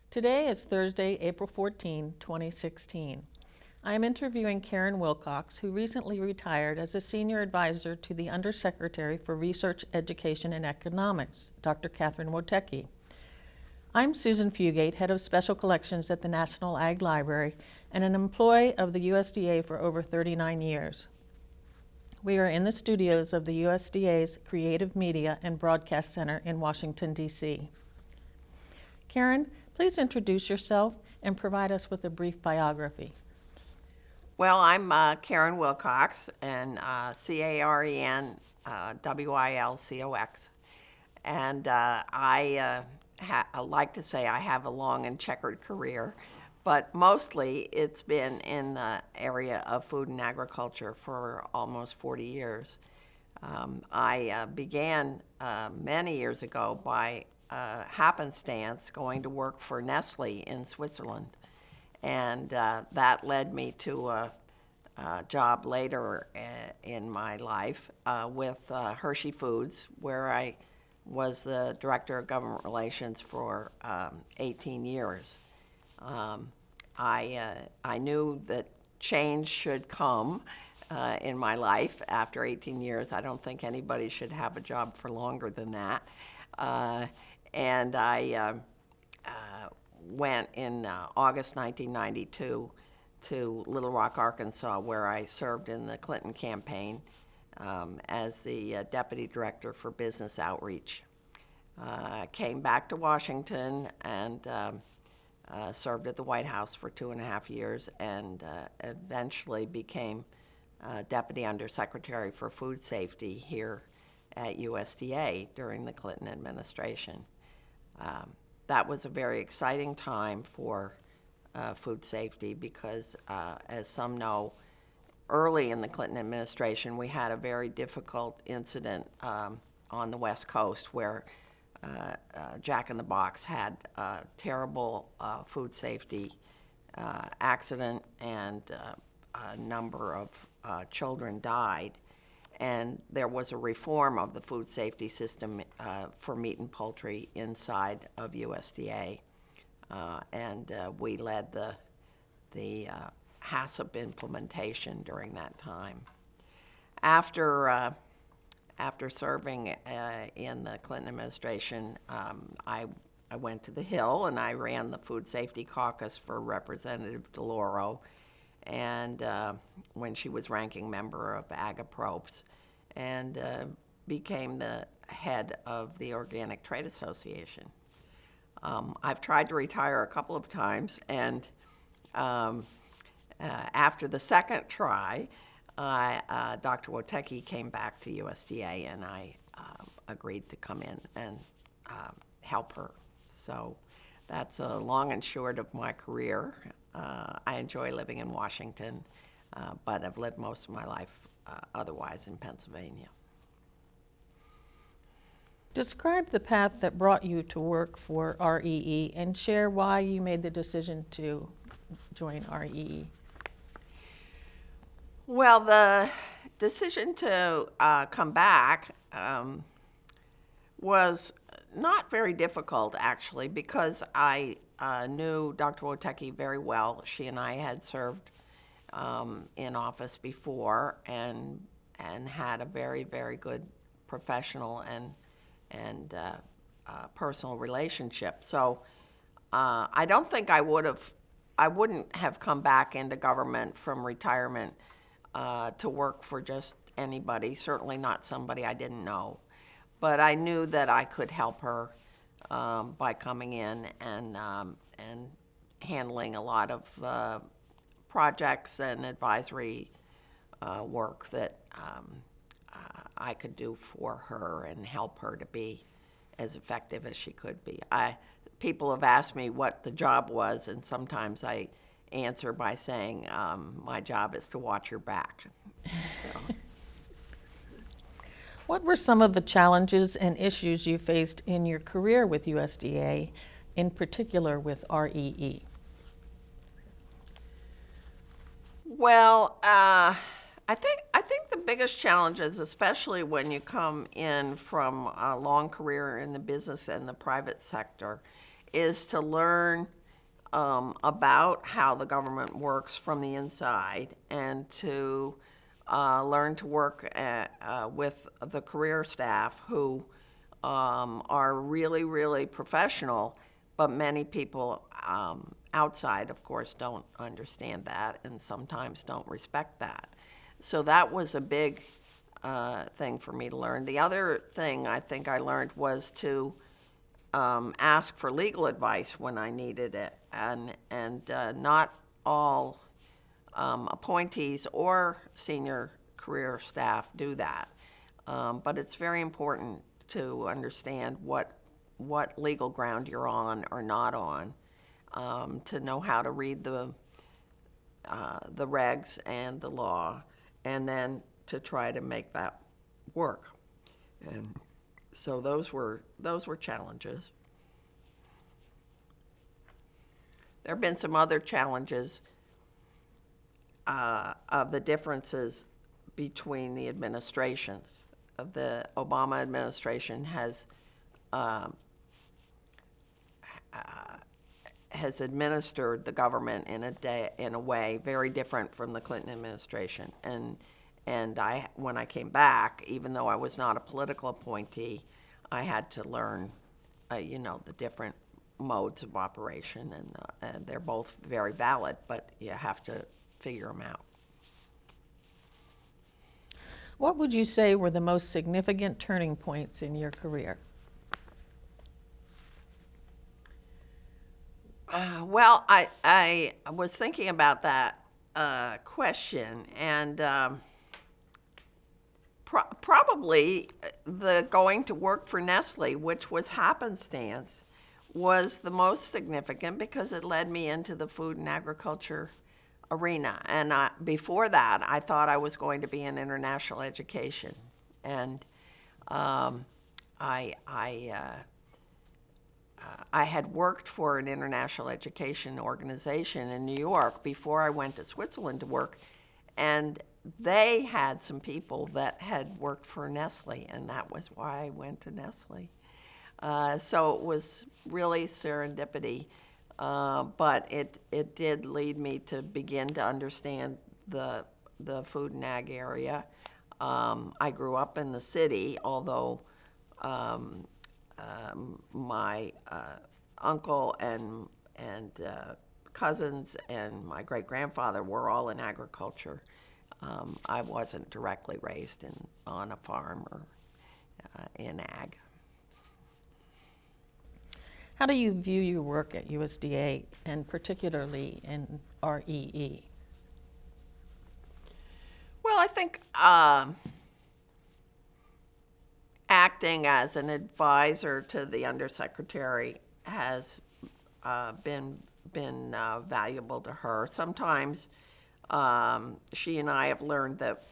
Today is Thursday, April 14, 2016. I am interviewing Caren Wilcox, who recently retired as a senior advisor to the Undersecretary for Research, Education, and Economics, Dr. Caren Wilcox. I'm Susan Fugate, Head of Special Collections at the National Ag Library and an employee of the USDA for over 39 years. We are in the studios of the USDA's Creative Media and Broadcast Center in Washington, D.C. Caren, please introduce yourself and provide us with a brief biography. Well, I'm Caren Wilcox, and Caren Wilcox, and I like to say I have a long and checkered career, but mostly it's been in the area of food and agriculture for almost 40 years. I began many years ago by happenstance going to work for Nestle in Switzerland. And that led me to a job later in my life with Hershey Foods, where I was the Director of Government Relations for 18 years. I knew that change should come in my life after 18 years. I don't think anybody should have a job for longer than that. And I went in August 1992 to Little Rock, Arkansas, where I served in the Clinton campaign as the Deputy Director for Business Outreach. Came back to Washington and served at the White House for 2.5 years and eventually became Deputy Undersecretary for Food Safety here at USDA during the Clinton administration. That was a very exciting time for food safety because, as some know, early in the Clinton administration, we had a very difficult incident on the West Coast where Jack in the Box had a terrible food safety accident and a number of children died. And there was a reform of the food safety system for meat and poultry inside of USDA. And we led the HACCP implementation during that time. After serving in the Clinton administration, I went to the Hill and I ran the Food Safety Caucus for Representative DeLauro, and when she was ranking member of AGAPROPS, and became the head of the Organic Trade Association. I've tried to retire a couple of times, and after the second try, Dr. Wotecki came back to USDA, and I agreed to come in and help her. So that's a long and short of my career. I enjoy living in Washington, but I've lived most of my life otherwise in Pennsylvania. Describe the path that brought you to work for REE and share why you made the decision to join REE. Well, the decision to come back was not very difficult, actually, because I knew Dr. Wotecki very well. She and I had served in office before and had a very, very good professional and personal relationship. So I don't think I wouldn't have come back into government from retirement to work for just anybody, certainly not somebody I didn't know. But I knew that I could help her by coming in and handling a lot of projects and advisory work that I could do for her and help her to be as effective as she could be. People have asked me what the job was, and sometimes I answer by saying, my job is to watch your back. So. What were some of the challenges and issues you faced in your career with USDA, in particular with REE? Well, I think the biggest challenges, especially when you come in from a long career in the business and the private sector, is to learn about how the government works from the inside, and to learn to work with the career staff who are really, really professional, but many people outside, of course, don't understand that and sometimes don't respect that. So that was a big thing for me to learn. The other thing I think I learned was to ask for legal advice when I needed it, and not all appointees or senior career staff do that. But it's very important to understand what legal ground you're on or not on, to know how to read the regs and the law, and then to try to make that work. And so those were challenges. There have been some other challenges of the differences between the administrations. The Obama administration has administered the government in a way very different from the Clinton administration. And when I came back, even though I was not a political appointee, I had to learn, the different modes of operation, and they're both very valid, but you have to figure them out. What would you say were the most significant turning points in your career? Well, I was thinking about that question, and probably the going to work for Nestle, which was happenstance, was the most significant because it led me into the food and agriculture arena. And before that, I thought I was going to be in international education, and I had worked for an international education organization in New York before I went to Switzerland to work, and they had some people that had worked for Nestle, and that was why I went to Nestle. So it was really serendipity, but it did lead me to begin to understand the food and ag area. I grew up in the city, although my uncle and cousins and my great-grandfather were all in agriculture. I wasn't directly raised on a farm or in ag. How do you view your work at USDA, and particularly in REE? Well, I think acting as an advisor to the undersecretary has been valuable to her. Sometimes she and I have learned that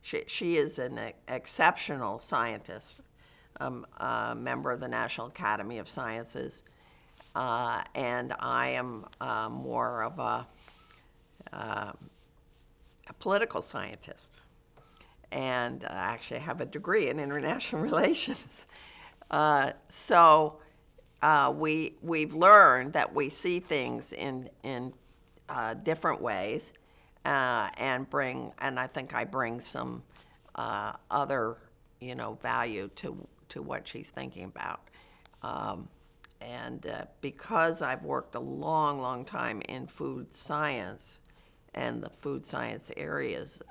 she is an exceptional scientist, a member of the National Academy of Sciences, and I am more of a political scientist, and I actually have a degree in international relations. So we've learned that we see things in different ways, and I think I bring some other value to what she's thinking about. And because I've worked a long time in food science, and the food science areas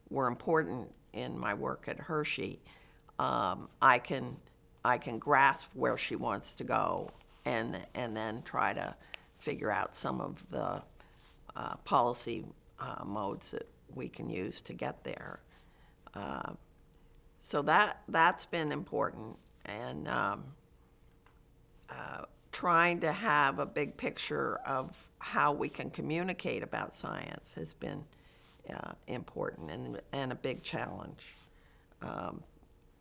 were important in my work at Hershey, I can grasp where she wants to go, and then try to figure out some of the policy modes that we can use to get there. So that's been important, and trying to have a big picture of how we can communicate about science has been important and a big challenge.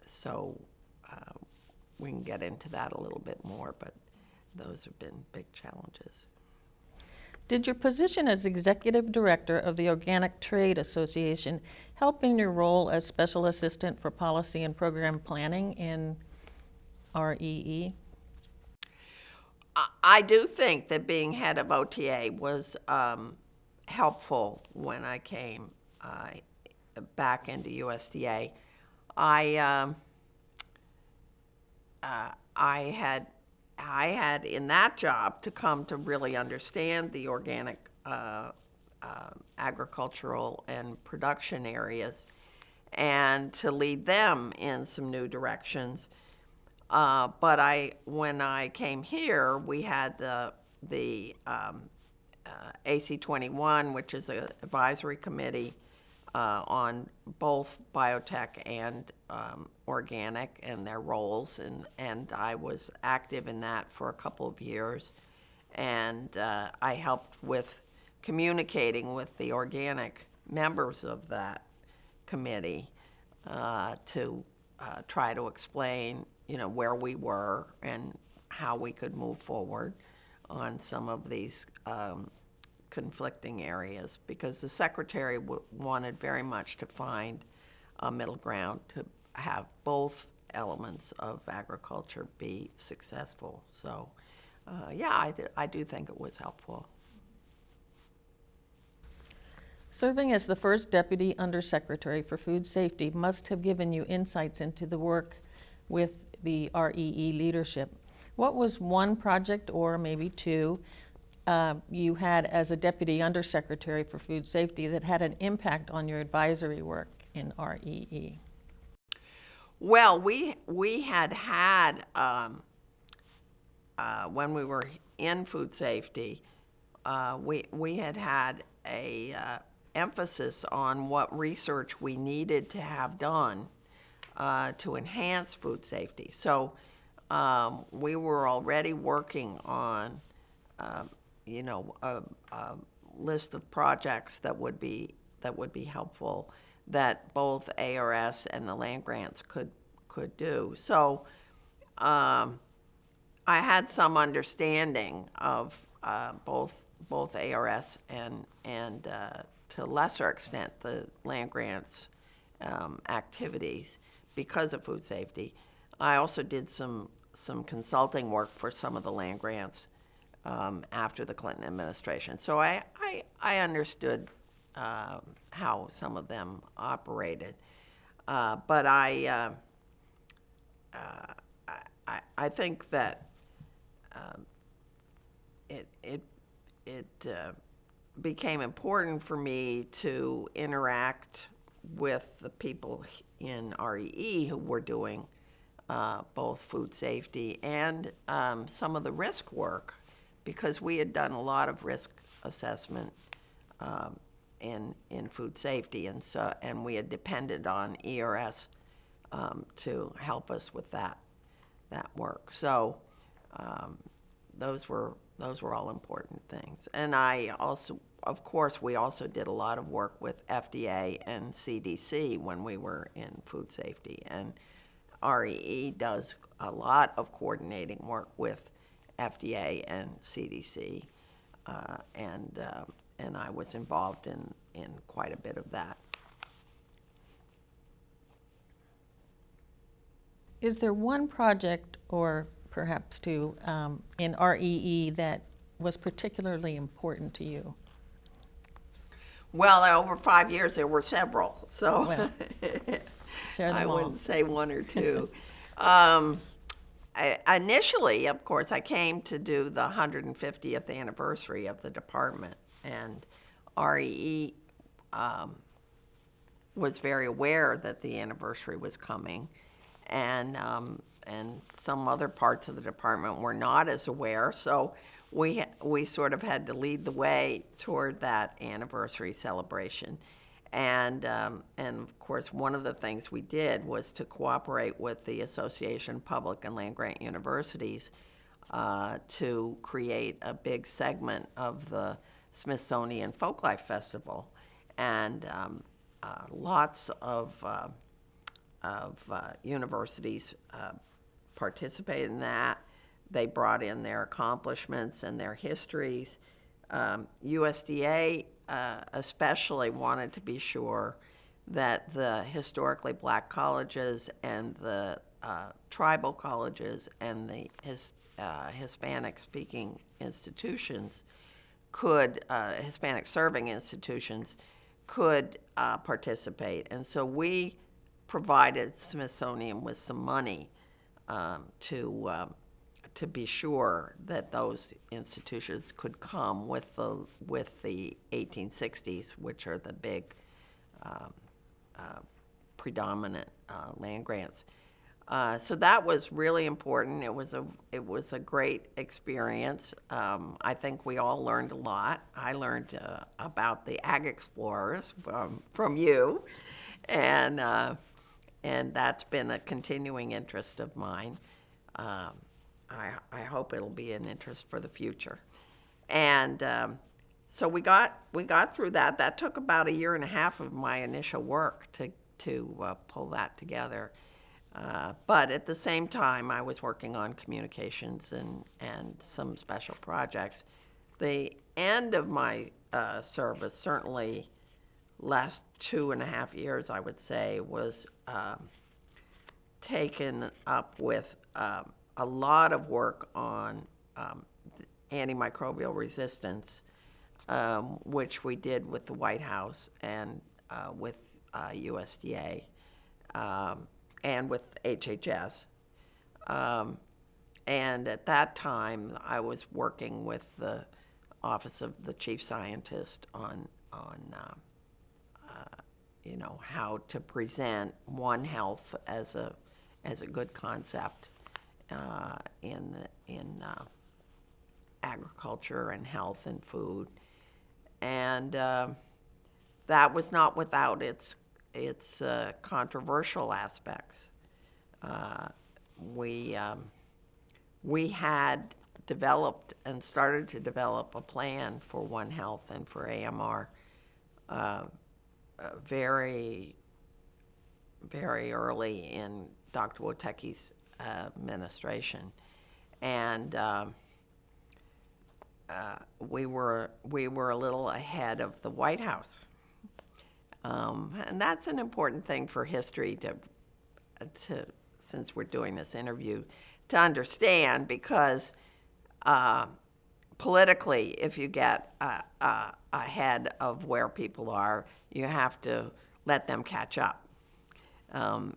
So we can get into that a little bit more, but those have been big challenges. Did your position as Executive Director of the Organic Trade Association help in your role as Special Assistant for Policy and Program Planning in REE? I do think that being head of OTA was helpful when I came back into USDA. I had in that job to come to really understand the organic agricultural and production areas, and to lead them in some new directions. But when I came here, we had the AC21, which is an advisory committee on both biotech and organic and their roles, and I was active in that for a couple of years, and I helped with communicating with the organic members of that committee to try to explain, where we were and how we could move forward on some of these conflicting areas, because the secretary wanted very much to find a middle ground to have both elements of agriculture be successful. So, I do think it was helpful. Serving as the first Deputy Undersecretary for Food Safety must have given you insights into the work with the REE leadership. What was one project, or maybe two, you had as a Deputy Undersecretary for Food Safety that had an impact on your advisory work in REE? Well, we had when we were in food safety, we had a emphasis on what research we needed to have done to enhance food safety. So we were already working on a list of projects that would be helpful, that both ARS and the land grants could do. So I had some understanding of both ARS and to a lesser extent the land grants activities because of food safety. I also did some consulting work for some of the land grants after the Clinton administration. So I understood how some of them operated, but I think that it became important for me to interact with the people in REE who were doing both food safety and some of the risk work, because we had done a lot of risk assessment in food safety, and we had depended on ERS to help us with that work. So those were all important things. And we also did a lot of work with FDA and CDC when we were in food safety. And REE does a lot of coordinating work with FDA and CDC, and I was involved in quite a bit of that. Is there one project, or perhaps two, in REE that was particularly important to you? Well, over 5 years, there were several, so Well, share them I all. wouldn't say one or two. Initially, of course, I came to do the 150th anniversary of the department, and REE was very aware that the anniversary was coming, and some other parts of the department were not as aware, so we sort of had to lead the way toward that anniversary celebration. And of course, one of the things we did was to cooperate with the Association of Public and Land Grant Universities to create a big segment of the Smithsonian Folklife Festival. And lots of universities participated in that. They brought in their accomplishments and their histories. USDA especially wanted to be sure that the historically black colleges and the tribal colleges and the Hispanic-speaking institutions could, Hispanic-serving institutions could participate. And so we provided Smithsonian with some money to be sure that those institutions could come with the 1860s, which are the big predominant land grants. So that was really important. It was a great experience. I think we all learned a lot. I learned about the ag explorers from you, and that's been a continuing interest of mine. I hope it'll be an interest for the future. And so we got through that. That took about 1.5 years of my initial work to pull that together. But at the same time, I was working on communications and some special projects. The end of my service, certainly last 2.5 years, I would say, was taken up with a lot of work on antimicrobial resistance, which we did with the White House and with USDA and with HHS. And at that time, I was working with the Office of the Chief Scientist on how to present One Health as a good concept in agriculture and health and food, and that was not without its controversial aspects. We had developed and started to develop a plan for One Health and for AMR very, very early in Dr. Woteki's administration, and we were a little ahead of the White House, and that's an important thing for history to since we're doing this interview, to understand, because politically, if you get ahead of where people are, you have to let them catch up,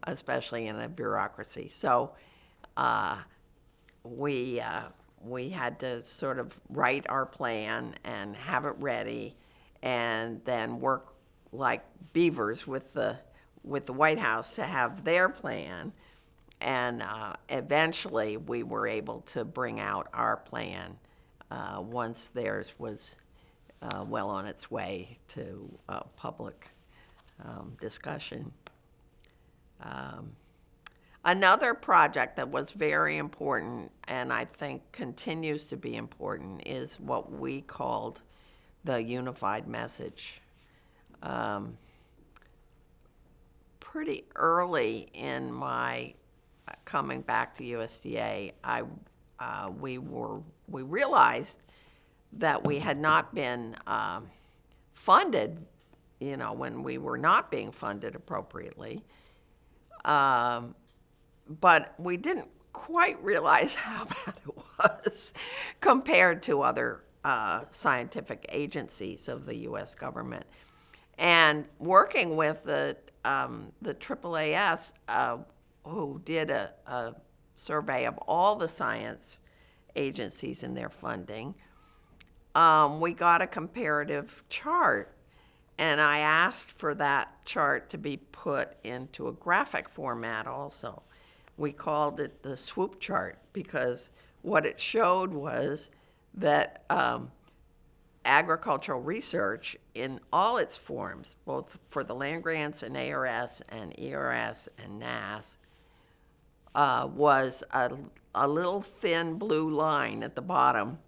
especially in a bureaucracy. So we had to sort of write our plan and have it ready, and then work like beavers with the White House to have their plan. And eventually we were able to bring out our plan once theirs was well on its way to public discussion. Another project that was very important, and I think continues to be important, is what we called the unified message. Pretty early in my coming back to USDA, we realized that we had not been funded, when we were not being funded appropriately. But we didn't quite realize how bad it was compared to other scientific agencies of the U.S. government. And working with the AAAS, who did a survey of all the science agencies and their funding, we got a comparative chart. And I asked for that chart to be put into a graphic format also. We called it the swoop chart, because what it showed was that agricultural research in all its forms, both for the land grants and ARS and ERS and NAS, was a little thin blue line at the bottom.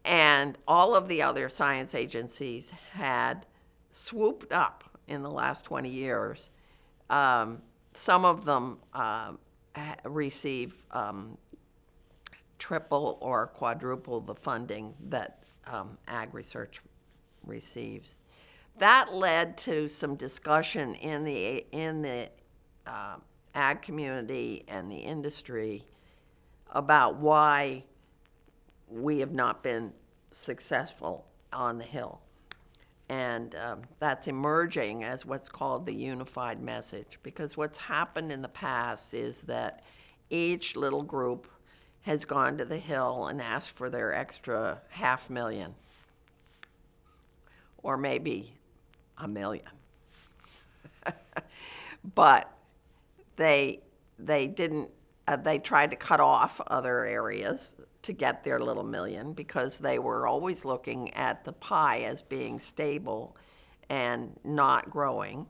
And all of the other science agencies had swooped up in the last 20 years. Some of them receive triple or quadruple the funding that ag research receives. That led to some discussion in the ag community and the industry about why we have not been successful on the Hill. And that's emerging as what's called the unified message, because what's happened in the past is that each little group has gone to the Hill and asked for their extra $500,000 or maybe $1 million. But they didn't, they tried to cut off other areas to get their little million, because they were always looking at the pie as being stable and not growing,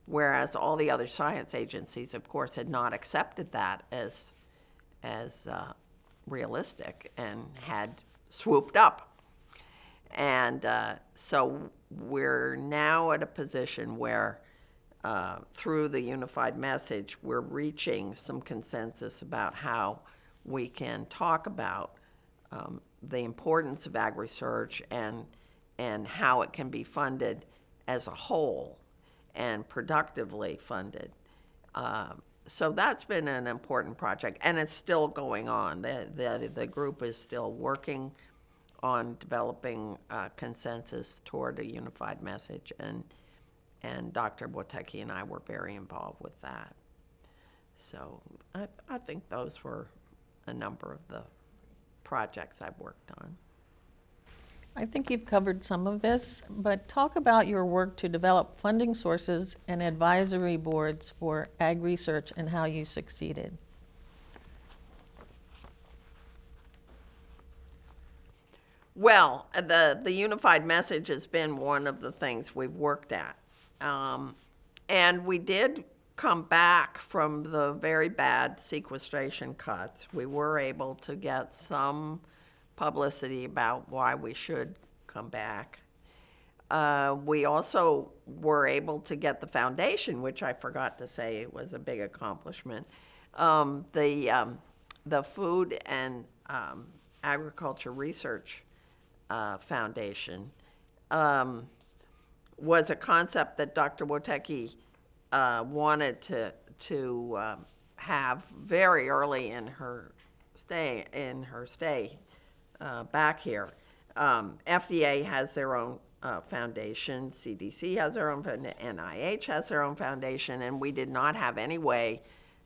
whereas all the other science agencies, of course, had not accepted that as realistic and had swooped up. And so we're now at a position where through the unified message, we're reaching some consensus about how we can talk about the importance of ag research and how it can be funded as a whole and productively funded. So that's been an important project, and it's still going on. The group is still working on developing consensus toward a unified message, and Dr. Wojtecki and I were very involved with that. So I think those were a number of the projects I've worked on. I think you've covered some of this, but talk about your work to develop funding sources and advisory boards for ag research and how you succeeded. Well, the unified message has been one of the things we've worked at. And we did come back from the very bad sequestration cuts. We were able to get some publicity about why we should come back. We also were able to get the foundation, which I forgot to say was a big accomplishment. The Food and Agriculture Research Foundation was a concept that Dr. Wojtecki wanted to have very early in her stay back here. FDA has their own foundation, CDC has their own foundation, NIH has their own foundation, and we did not have any way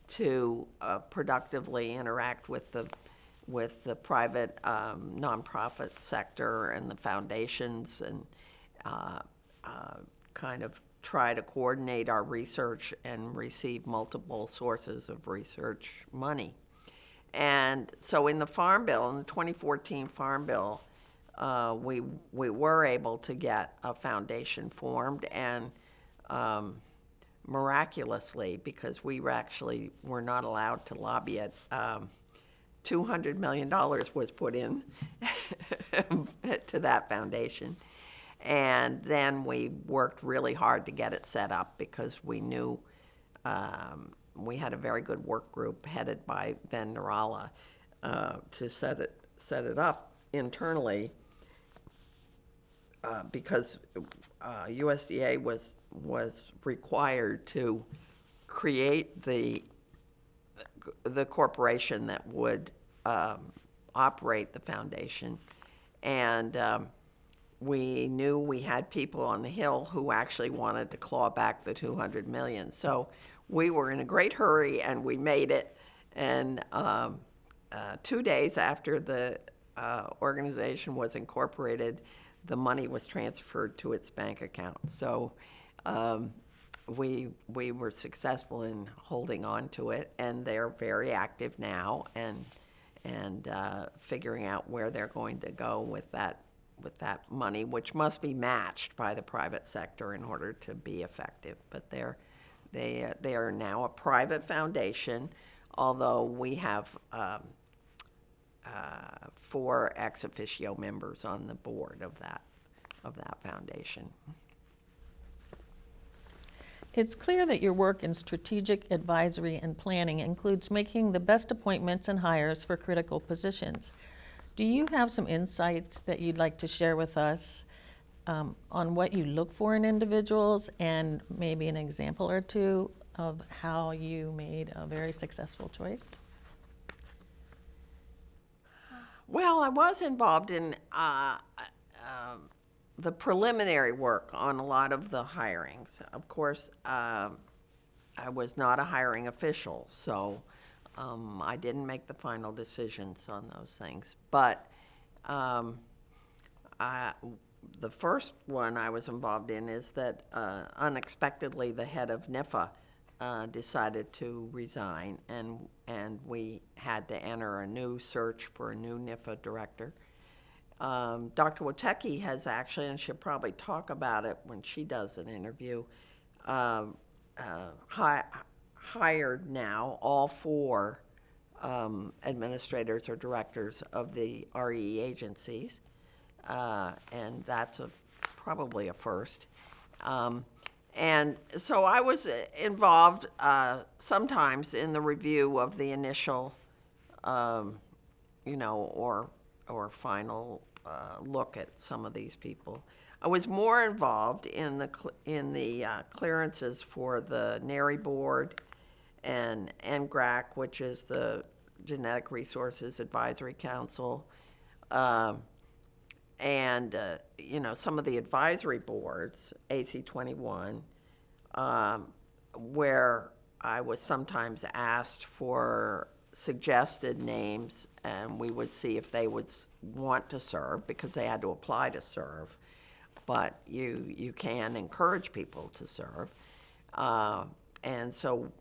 to productively interact with the private nonprofit sector and the foundations, and kind of try to coordinate our research and receive multiple sources of research money. And so in the Farm Bill, in the 2014 Farm Bill, we were able to get a foundation formed, and miraculously, because we were not allowed to lobby it, $200 million was put in to that foundation. And then we worked really hard to get it set up, because we knew we had a very good work group headed by Ben Narala to set it up internally, because USDA was required to create the corporation that would operate the foundation. And we knew we had people on the Hill who actually wanted to claw back the $200 million. So we were in a great hurry, and we made it. And 2 days after the organization was incorporated, the money was transferred to its bank account. So we were successful in holding on to it, and they're very active now, and figuring out where they're going to go with that money, which must be matched by the private sector in order to be effective. But they are now a private foundation, although we have 4 ex officio members on the board of that foundation. It's clear that your work in strategic advisory and planning includes making the best appointments and hires for critical positions. Do you have some insights that you'd like to share with us on what you look for in individuals, and maybe an example or two of how you made a very successful choice? Well, I was involved in the preliminary work on a lot of the hirings. Of course, I was not a hiring official, so I didn't make the final decisions on those things. But the first one I was involved in is that unexpectedly the head of NIFA decided to resign, and we had to enter a new search for a new NIFA director. Dr. Witecki has actually, and she'll probably talk about it when she does an interview, hired now all 4 administrators or directors of the REE agencies, and that's probably a first. And so I was involved sometimes in the review of the initial, or final look at some of these people. I was more involved in the clearances for the NARI board and NGRAC, which is the Genetic Resources Advisory Council, and some of the advisory boards, AC21, where I was sometimes asked for suggested names, and we would see if they would want to serve, because they had to apply to serve. But you can encourage people to serve, and so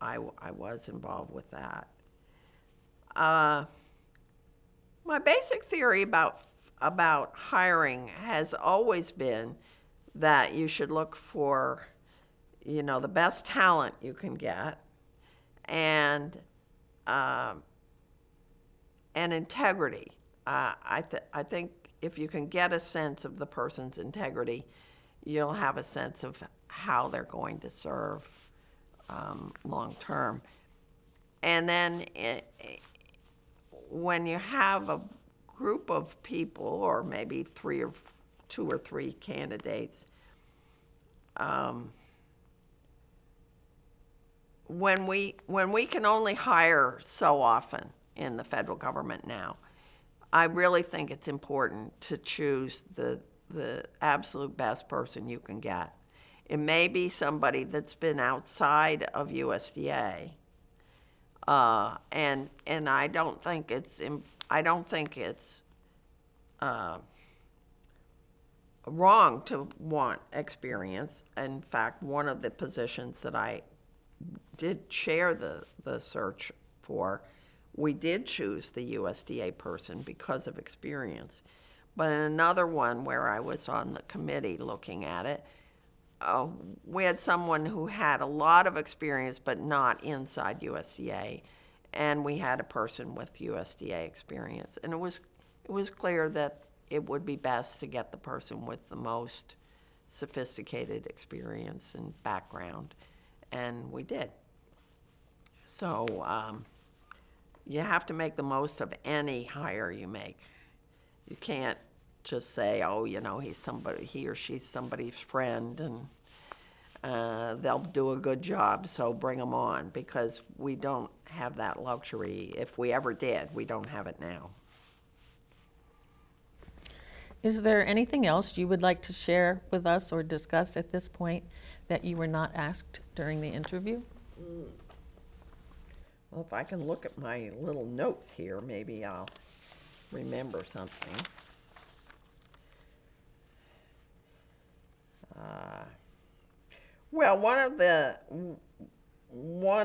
I was involved with that. My basic theory about hiring has always been that you should look for, the best talent you can get, and integrity. I think if you can get a sense of the person's integrity, you'll have a sense of how they're going to serve long term. And then when you have a group of people, or maybe 2 or 3 candidates, when we can only hire so often in the federal government now, I really think it's important to choose the absolute best person you can get. It may be somebody that's been outside of USDA, and I don't think it's wrong to want experience. In fact, one of the positions that I did chair the search for, we did choose the USDA person because of experience. But in another one where I was on the committee looking at it, we had someone who had a lot of experience but not inside USDA, and we had a person with USDA experience. And it was clear that it would be best to get the person with the most sophisticated experience and background, and we did. So you have to make the most of any hire you make. You can't just say, oh, he or she's somebody's friend, and they'll do a good job, so bring them on, because we don't have that luxury. If we ever did, we don't have it now. Is there anything else you would like to share with us or discuss at this point that you were not asked during the interview? Well, if I can look at my little notes here, maybe I'll remember something. Well, one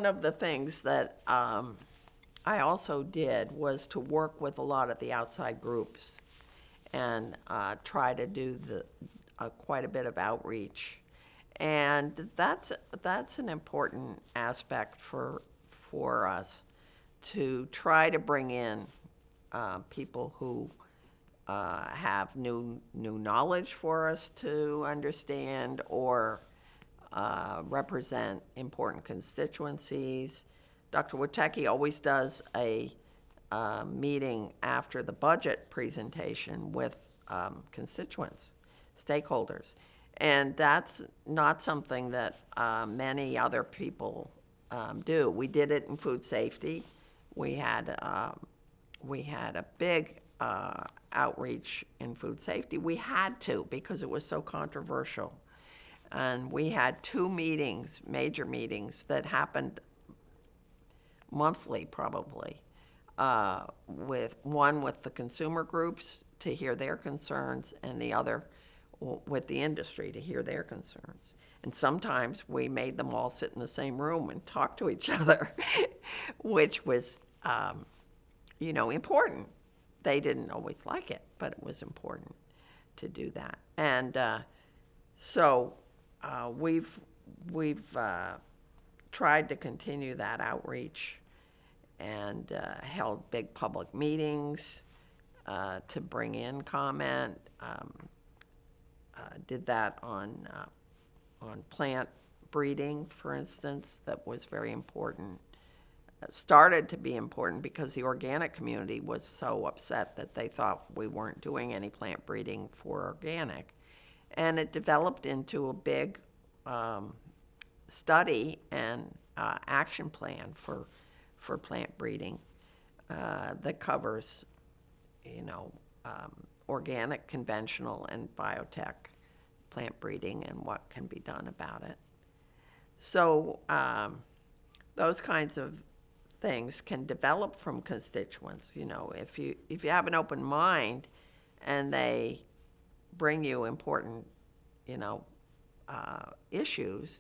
of the things that I also did was to work with a lot of the outside groups and try to do quite a bit of outreach, and that's an important aspect for us, to try to bring in people who have new knowledge for us to understand, or represent important constituencies. Dr. Witecki always does a meeting after the budget presentation with constituents, stakeholders, and that's not something that many other people do. We did it in food safety. We had we had a big outreach in food safety. We had to because it was so controversial. And we had 2 meetings, major meetings, that happened monthly probably, with the consumer groups to hear their concerns, and the other with the industry to hear their concerns. And sometimes we made them all sit in the same room and talk to each other, which was, important. They didn't always like it, but it was important to do that. And so we've tried to continue that outreach and held big public meetings to bring in comment. Did that on plant breeding, for instance. That was very important. Started to be important because the organic community was so upset that they thought we weren't doing any plant breeding for organic. And it developed into a big study and action plan for plant breeding that covers, organic, conventional, and biotech plant breeding and what can be done about it. So those kinds of things can develop from constituents. If you have an open mind and they bring you important, issues,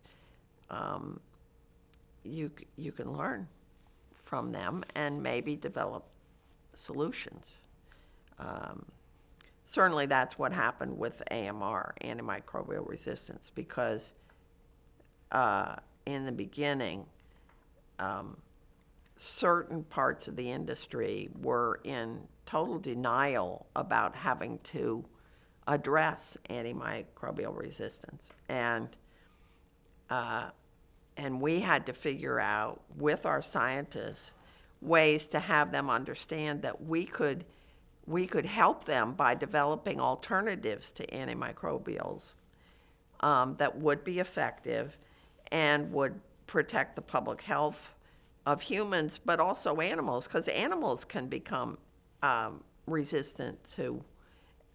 you can learn from them and maybe develop solutions. Certainly that's what happened with AMR, antimicrobial resistance, because in the beginning, certain parts of the industry were in total denial about having to address antimicrobial resistance. And we had to figure out with our scientists ways to have them understand that we could help them by developing alternatives to antimicrobials that would be effective and would protect the public health of humans, but also animals, because animals can become resistant to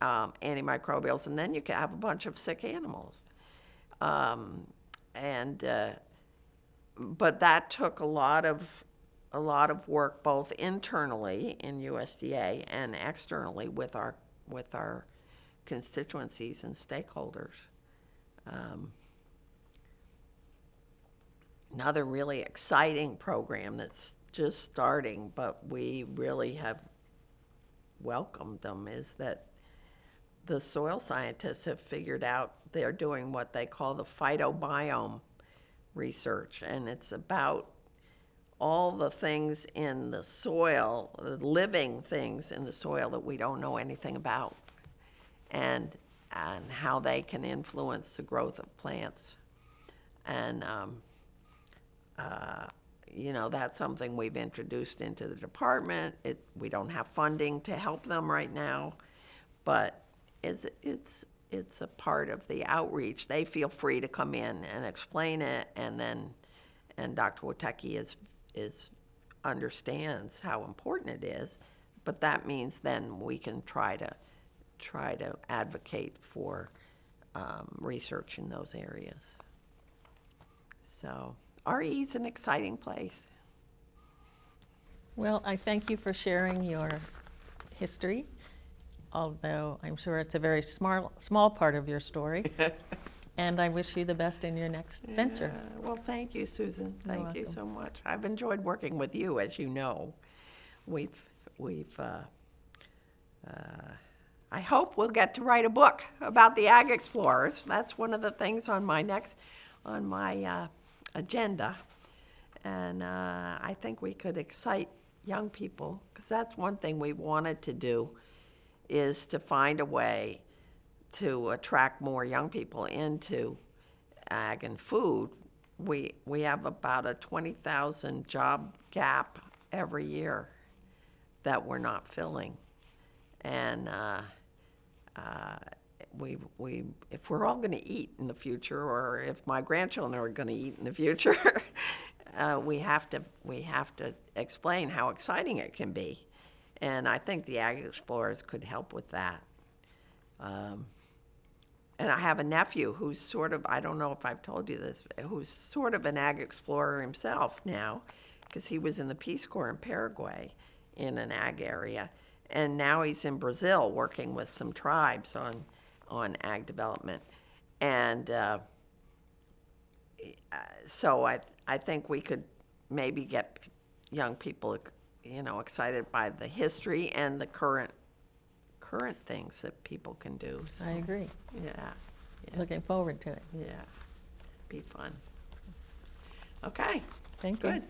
antimicrobials, and then you can have a bunch of sick animals. But that took a lot of work, both internally in USDA and externally with our constituencies and stakeholders. Another really exciting program that's just starting, but we really have welcomed them, is that the soil scientists have figured out they're doing what they call the phytobiome research, and it's about all the things in the soil, the living things in the soil that we don't know anything about, and how they can influence the growth of plants. And that's something we've introduced into the department. We don't have funding to help them right now, but it's a part of the outreach. They feel free to come in and explain it, and Dr. Witecki understands how important it is, but that means then we can try to advocate for research in those areas. So REE is an exciting place. Well, I thank you for sharing your history, although I'm sure it's a very small part of your story. And I wish you the best in your next venture. Well, thank you, Susan. Thank you so much. I've enjoyed working with you, as you know. I hope we'll get to write a book about the Ag Explorers. That's one of the things on my agenda. And I think we could excite young people, because that's one thing we wanted to do, is to find a way to attract more young people into ag and food. We have about a 20,000 job gap every year that we're not filling. And if we're all going to eat in the future, or if my grandchildren are going to eat in the future, we have to explain how exciting it can be. And I think the Ag Explorers could help with that. And I have a nephew who's sort of, I don't know if I've told you this, who's sort of an Ag Explorer himself now, because he was in the Peace Corps in Paraguay in an ag area. And now he's in Brazil working with some tribes on ag development. And so I think we could maybe get young people, excited by the history and the current things that people can do. So, I agree. yeah. Looking forward to it. Yeah. Be fun. Okay. Thank you. Good.